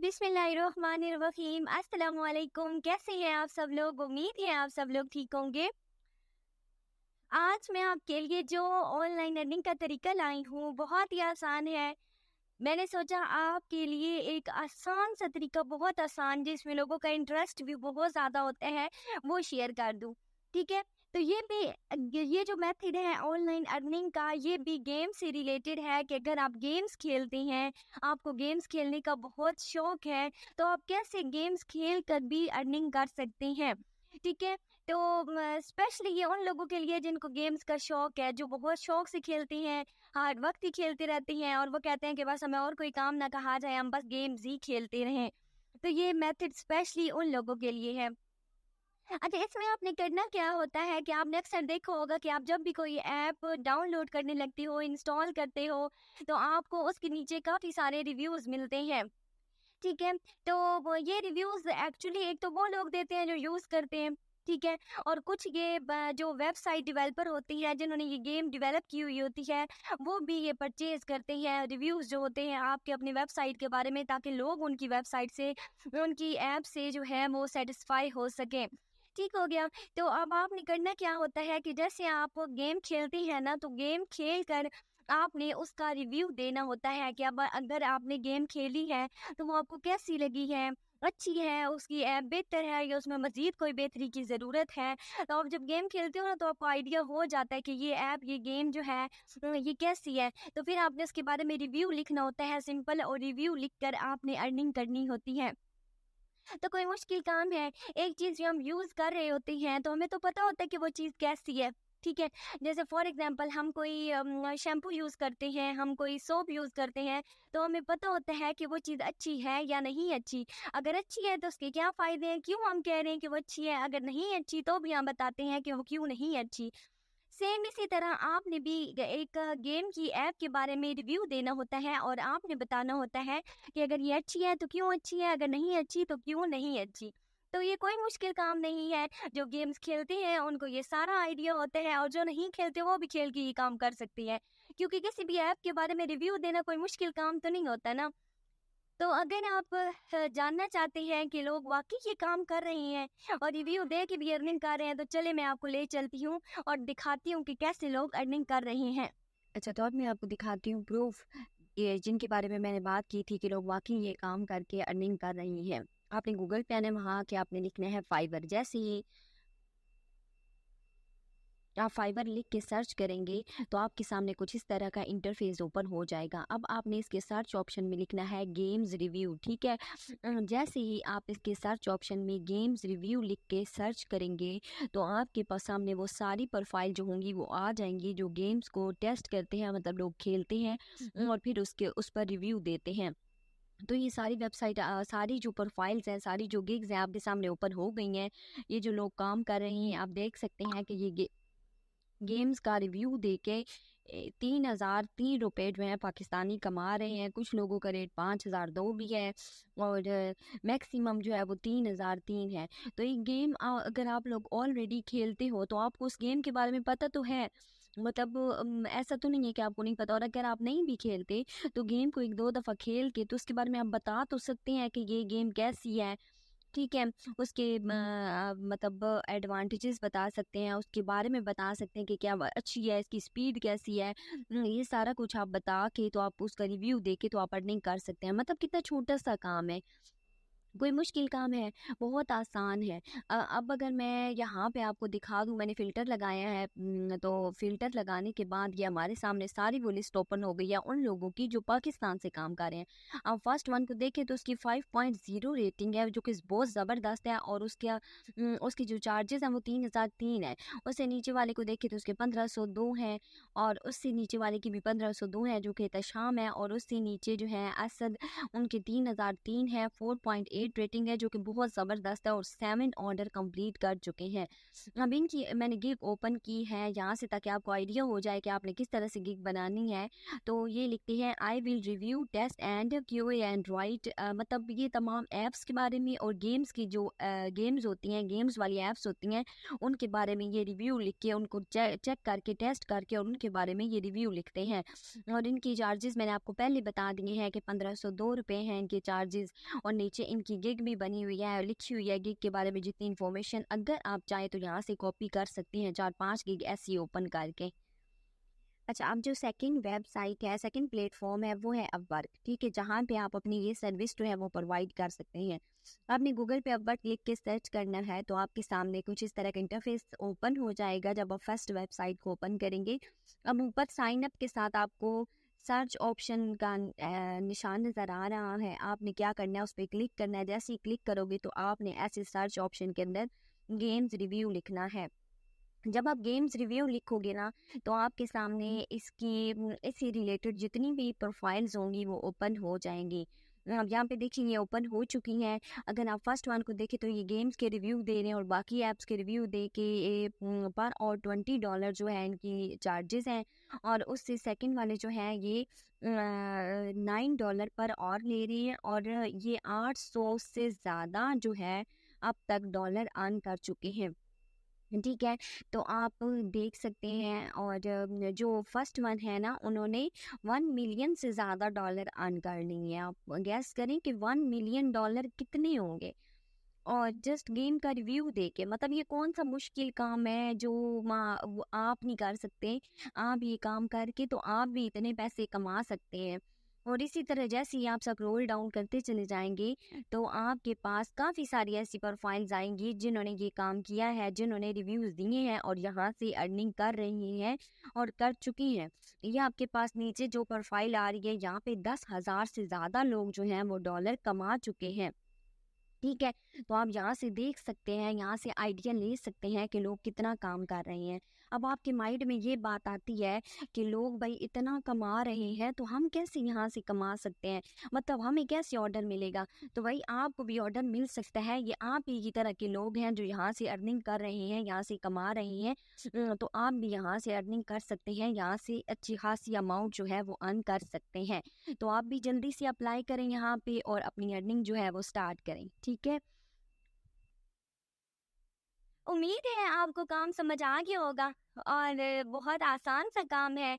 बिस्मिल्लाहिर्रहमानिर्रहीम। अस्सलामु अलैकुम। कैसे हैं आप सब लोग? उम्मीद है आप सब लोग ठीक होंगे। आज मैं आपके लिए जो ऑनलाइन अर्निंग का तरीका लाई हूँ बहुत ही आसान है। मैंने सोचा आपके लिए एक आसान सा तरीका, बहुत आसान, जिसमें लोगों का इंटरेस्ट भी बहुत ज़्यादा होता है, वो शेयर कर दूँ। ठीक है? तो ये जो मेथड है ऑनलाइन अर्निंग का, ये भी गेम से रिलेटेड है कि अगर आप गेम्स खेलते हैं, आपको गेम्स खेलने का बहुत शौक है, तो आप कैसे गेम्स खेल कर भी अर्निंग कर सकते हैं। ठीक है? तो स्पेशली ये उन लोगों के लिए जिनको गेम्स का शौक है, जो बहुत शौक से खेलते हैं, हर वक्त ही खेलते रहते हैं और वो कहते हैं कि बस हमें और कोई काम ना कहा जाए, हम बस गेम्स ही खेलते रहें। तो ये मेथड स्पेशली उन लोगों के लिए है। अच्छा, इसमें आपने करना क्या होता है कि आपने अक्सर देखा होगा कि आप जब भी कोई ऐप डाउनलोड करने लगते हो, इंस्टॉल करते हो, तो आपको उसके नीचे काफ़ी सारे रिव्यूज़ मिलते हैं। ठीक है? तो वो ये रिव्यूज़ एक्चुअली एक तो वो लोग देते हैं जो यूज़ करते हैं, ठीक है? और कुछ ये जो वेबसाइट डेवलपर होती है, जिन्होंने ये गेम डेवलप की हुई होती है, वो भी ये परचेज़ करते हैं रिव्यूज़ जो होते हैं आपके अपनी वेबसाइट के बारे में, ताकि लोग उनकी वेबसाइट से, उनकी ऐप से जो है वो सैटिस्फाई हो सकें। ठीक हो गया? तो अब आपने करना क्या होता है कि जैसे आप गेम खेलती हैं ना, तो गेम खेल कर आपने उसका रिव्यू देना होता है कि अब अगर आपने गेम खेली है, तो वो आपको कैसी लगी है, अच्छी है, उसकी ऐप बेहतर है या उसमें मज़ीद कोई बेहतरी की ज़रूरत है। तो आप जब गेम खेलते हो ना, तो आपको आइडिया हो जाता है कि ये ऐप, ये गेम जो है ये कैसी है। तो फिर आपने उसके बारे में रिव्यू लिखना होता है सिंपल, और रिव्यू लिख कर आपने अर्निंग करनी होती है। तो कोई मुश्किल काम है, एक चीज़ जो हम यूज़ कर रहे होते हैं, तो हमें तो पता होता है कि वो चीज़ कैसी है, ठीक है? जैसे फॉर एग्ज़ाम्पल हम कोई शैम्पू यूज़ करते हैं, हम कोई सोप यूज़ करते हैं, तो हमें पता होता है कि वो चीज़ अच्छी है या नहीं अच्छी। अगर अच्छी है तो उसके क्या फ़ायदे हैं, क्यों हम कह रहे हैं कि वो अच्छी है, अगर नहीं अच्छी तो भी हम बताते हैं कि वो क्यों नहीं अच्छी। सेम इसी तरह आपने भी एक गेम की ऐप के बारे में रिव्यू देना होता है और आपने बताना होता है कि अगर ये अच्छी है तो क्यों अच्छी है, अगर नहीं अच्छी तो क्यों नहीं अच्छी। तो ये कोई मुश्किल काम नहीं है। जो गेम्स खेलते हैं उनको ये सारा आइडिया होता है, और जो नहीं खेलते वो भी खेल के ये काम कर सकती है, क्योंकि किसी भी ऐप के बारे में रिव्यू देना कोई मुश्किल काम तो नहीं होता ना। तो अगर आप जानना चाहते हैं कि लोग वाक़ई ये काम कर रहे हैं और रिव्यू दे के भी अर्निंग कर रहे हैं, तो चलिए मैं आपको ले चलती हूँ और दिखाती हूँ कि कैसे लोग अर्निंग कर रहे हैं। अच्छा, तो अब मैं आपको दिखाती हूँ प्रूफ़, ये जिनके बारे में मैंने बात की थी कि लोग वाक़ई ये काम करके अर्निंग कर रही हैं। आपने गूगल पे आना है, वहाँ के आपने लिखना है फाइवर। जैसे ही आप फाइवर लिख के सर्च करेंगे, तो आपके सामने कुछ इस तरह का इंटरफ़ेस ओपन हो जाएगा। अब आपने इसके सर्च ऑप्शन में लिखना है गेम्स रिव्यू, ठीक है? जैसे ही आप इसके सर्च ऑप्शन में गेम्स रिव्यू लिख के सर्च करेंगे, तो आपके पास सामने वो सारी प्रोफ़ाइल जो होंगी वो आ जाएँगी, जो गेम्स को टेस्ट करते हैं, मतलब लोग खेलते हैं और फिर उसके उस पर रिव्यू देते हैं। तो ये सारी वेबसाइट, सारी जो प्रोफ़ाइल्स हैं, सारी जो गिग्स हैं, आपके सामने ओपन हो गई हैं। ये जो लोग काम कर रहे हैं, आप देख सकते हैं कि ये गेम्स का रिव्यू देके 3003 रुपए जो हैं पाकिस्तानी कमा रहे हैं। कुछ लोगों का रेट 5002 भी है और मैक्सिमम जो है वो 3003 है। तो ये गेम अगर आप लोग ऑलरेडी खेलते हो तो आपको उस गेम के बारे में पता तो है, मतलब ऐसा तो नहीं है कि आपको नहीं पता। और अगर आप नहीं भी खेलते तो गेम को 1-2 दफ़ा खेल के तो उसके बारे में आप बता तो सकते हैं कि ये गेम कैसी है, ठीक है? उसके मतलब एडवांटेजेस बता सकते हैं, उसके बारे में बता सकते हैं कि क्या अच्छी है, इसकी स्पीड कैसी है। ये सारा कुछ आप बता के तो आप उसका रिव्यू दे के तो आप अर्निंग कर सकते हैं। मतलब कितना छोटा-सा काम है, कोई मुश्किल काम है, बहुत आसान है। अब अगर मैं यहाँ पे आपको दिखा दूँ, मैंने फ़िल्टर लगाया है, तो फ़िल्टर लगाने के बाद ये हमारे सामने सारी वो लिस्ट ओपन हो गई है उन लोगों की जो पाकिस्तान से काम कर रहे हैं। अब फर्स्ट वन को देखें तो उसकी 5.0 रेटिंग है, जो कि बहुत ज़बरदस्त है, और उसके जो चार्जेस हैं वो 3003 है। उससे नीचे वाले को देखें तो उसके 1502 हैं, और उससे नीचे वाले की भी 1502 है, जो कि एहतशाम है, और उससे नीचे जो है असद, उनके 3003 है, 4.8 8 रेटिंग है, जो कि बहुत ज़बरदस्त है, और 7 ऑर्डर कंप्लीट कर चुके हैं। अब इनकी मैंने गिग ओपन की है यहाँ से, ताकि आपको आइडिया हो जाए कि आपने किस तरह से गिग बनानी है। तो ये लिखते हैं, I will review test and Q and write, मतलब ये तमाम ऐप्स के बारे में और गेम्स की जो गेम्स होती हैं, गेम्स वाली ऐप्स होती हैं, उनके बारे में ये रिव्यू लिख के, उनको चेक करके, टेस्ट करके, और उनके बारे में ये रिव्यू लिखते हैं। और इनकी चार्जेस मैंने आपको पहले बता दिए हैं कि 1502 रुपये हैं इनके चार्जेस। और नीचे इनकी गिग भी बनी हुई है, लिखी हुई है गिग के बारे में जितनी इन्फॉर्मेशन। अगर आप चाहें तो यहाँ से कॉपी कर सकती हैं 4-5 गिग ऐसी ओपन करके। अच्छा, अब जो सेकंड वेबसाइट है, सेकंड प्लेटफॉर्म है, वो है अपवर्क, ठीक है, जहाँ पे आप अपनी ये सर्विस जो है वो प्रोवाइड कर सकते हैं। आपने गूगल पे अपवर्क लिख के सर्च करना है, तो आपके सामने कुछ इस तरह का इंटरफेस ओपन हो जाएगा जब आप फर्स्ट वेबसाइट को ओपन करेंगे। अब ऊपर साइन अप के साथ आपको सर्च ऑप्शन का निशान नज़र आ रहा है। आपने क्या करना है, उस पर क्लिक करना है। जैसे ही क्लिक करोगे तो आपने ऐसे सर्च ऑप्शन के अंदर गेम्स रिव्यू लिखना है। जब आप गेम्स रिव्यू लिखोगे ना, तो आपके सामने इससे रिलेटेड जितनी भी प्रोफाइल्स होंगी वो ओपन हो जाएंगी। अब यहाँ पे देखिए ये ओपन हो चुकी हैं। अगर आप फर्स्ट वन को देखें तो ये गेम्स के रिव्यू दे रहे हैं, और बाकी ऐप्स के रिव्यू दे के पर और $20 जो है इनकी चार्जेस हैं। और उससे सेकंड वाले जो हैं ये $9 पर और ले रही हैं, और ये 800 से ज़्यादा जो है अब तक डॉलर अर्न कर चुके हैं, ठीक है। तो आप देख सकते हैं। और जो फर्स्ट वन है ना, उन्होंने 1 मिलियन से ज़्यादा डॉलर अर्न कर लिए हैं। आप गैस करें कि $1 मिलियन कितने होंगे। और जस्ट गेम का रिव्यू देके, मतलब ये कौन सा मुश्किल काम है जो आप नहीं कर सकते। आप ये काम करके तो आप भी इतने पैसे कमा सकते हैं। और इसी तरह जैसे ही आप स्क्रॉल डाउन करते चले जाएंगे, तो आपके पास काफ़ी सारी ऐसी प्रोफाइल्स आएंगी जिन्होंने ये काम किया है, जिन्होंने रिव्यूज़ दिए हैं और यहाँ से अर्निंग कर रही हैं और कर चुकी हैं। ये आपके पास नीचे जो प्रोफाइल आ रही है, यहाँ पे 10,000 से ज़्यादा लोग जो हैं वो डॉलर कमा चुके हैं, ठीक है। तो आप यहाँ से देख सकते हैं, यहाँ से आइडिया ले सकते हैं कि लोग कितना काम कर रहे हैं। अब आपके माइंड में ये बात आती है कि लोग भाई इतना कमा रहे हैं, तो हम कैसे यहाँ से कमा सकते हैं, मतलब हमें कैसे ऑर्डर मिलेगा। तो भाई आपको भी ऑर्डर मिल सकता है। ये आप ही की तरह के लोग हैं जो यहाँ से अर्निंग कर रहे हैं, यहाँ से कमा रहे हैं। तो आप भी यहाँ से अर्निंग कर सकते हैं, यहाँ से अच्छी खासी अमाउंट जो है वो अर्न कर सकते हैं। तो आप भी जल्दी से अप्लाई करें यहाँ पे और अपनी अर्निंग जो है वो स्टार्ट करें, ठीक है। उम्मीद है आपको काम समझ आ गया होगा, और बहुत आसान सा काम है।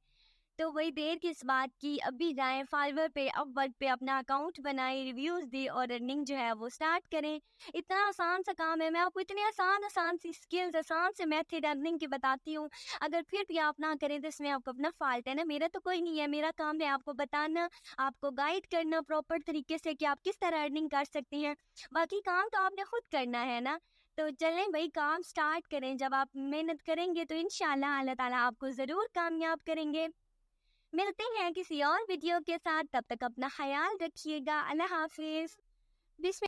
तो वही देर किस बात की, अभी जाएं फाइवर पे, अपवर्क पे अपना अकाउंट बनाएं, रिव्यूज़ दें और अर्निंग जो है वो स्टार्ट करें। इतना आसान सा काम है। मैं आपको इतने आसान आसान सी स्किल्स, आसान से मेथड अर्निंग के बताती हूँ। अगर फिर भी आप ना करें तो इसमें आपको अपना फॉल्ट है ना, मेरा तो कोई नहीं है। मेरा काम है आपको बताना, आपको गाइड करना प्रॉपर तरीके से कि आप किस तरह अर्निंग कर सकती हैं। बाकी काम तो आपने खुद करना है ना। तो चलें भाई, काम स्टार्ट करें। जब आप मेहनत करेंगे तो इंशाल्लाह अल्लाह ताला आपको ज़रूर कामयाब करेंगे। मिलते हैं किसी और वीडियो के साथ, तब तक अपना ख्याल रखिएगा। अल्लाह हाफिज। बिस्मिल्लाह।